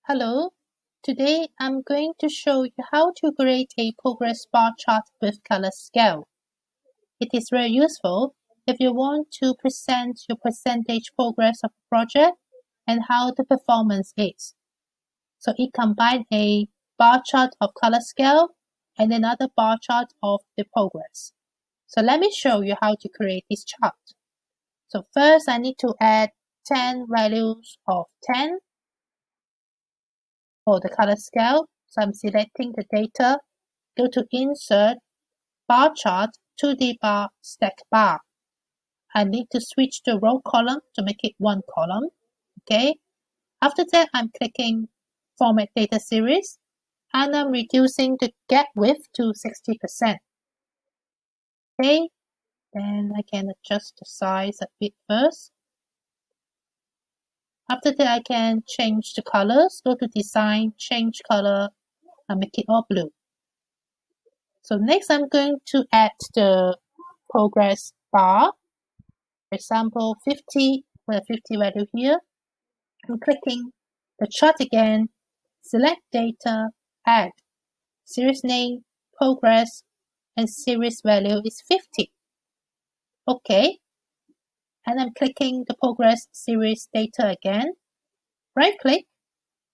Hello, today I'm going to show you how to create a progress bar chart with color scale. It is very useful if you want to present your percentage progress of a project and how the performance is. So it combines a bar chart of color scale and another bar chart of the progress. So let me show you how to create this chart. So first I need to add 10 values of 10 for the color scale. So I'm selecting the data, go to Insert, Bar Chart, 2D Bar, Stack Bar. I need to switch the row column to make it one column. Okay. After that, I'm clicking Format Data Series and I'm reducing the gap width to 60%. Okay. Then I can adjust the size a bit first. After that, I can change the colors. Go to Design, Change Color, and make it all blue. So next, I'm going to add the progress bar. For example, 50, put a 50 value here. I'm clicking the chart again, select data, add. Series name, progress, and series value is 50. Okay. And I'm clicking the progress series data again. Right click,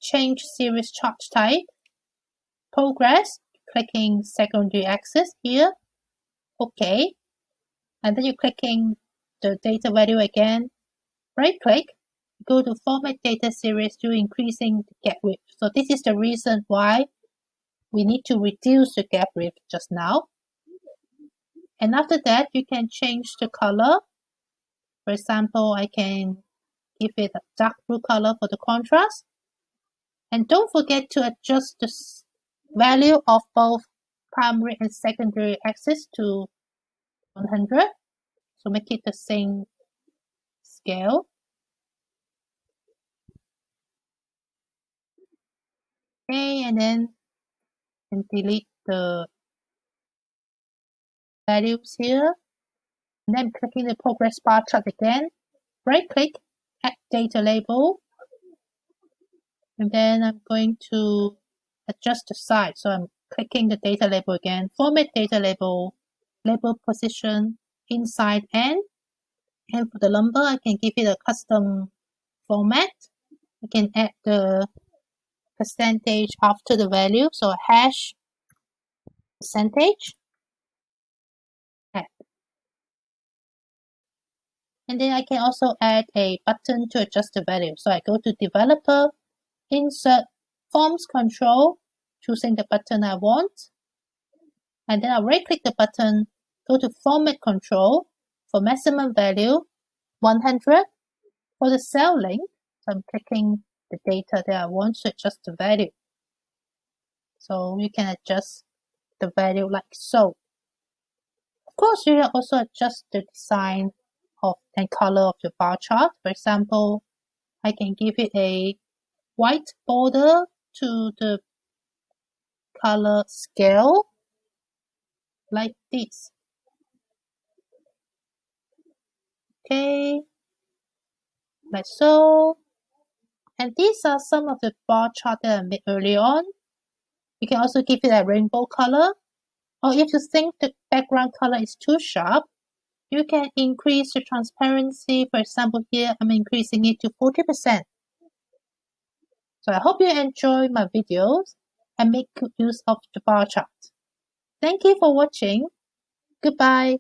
change series chart type, progress, clicking secondary axis here. Okay. And then you're clicking the data value again. Right click, go to Format Data Series to increasing the gap width. So this is the reason why we need to reduce the gap width just now. And after that, you can change the color. For example, I can give it a dark blue color for the contrast. And don't forget to adjust the value of both primary and secondary axis to 100. So make it the same scale. Okay, and then delete the values here. And then clicking the progress bar chart again. Right click, add data label. And then I'm going to adjust the size. So I'm clicking the data label again. Format data label, label position, inside N. And for the number, I can give it a custom format. I can add the percentage after the value. So hash percentage. Add. And then I can also add a button to adjust the value. So I go to Developer, Insert, Forms Control, choosing the button I want. And then I'll right click the button, go to Format Control for maximum value 100. For the cell length, so I'm clicking the data that I want to adjust the value. So you can adjust the value like so. Of course, you can also adjust the design of and color of your bar chart. For example, I can give it a white border to the color scale like this. Okay, like so. And these are some of the bar chart that I made earlier on. You can also give it a rainbow color. Or if you think the background color is too sharp, you can increase the transparency. For example, here I'm increasing it to 40%. So I hope you enjoy my videos and make good use of the bar chart. Thank you for watching. Goodbye.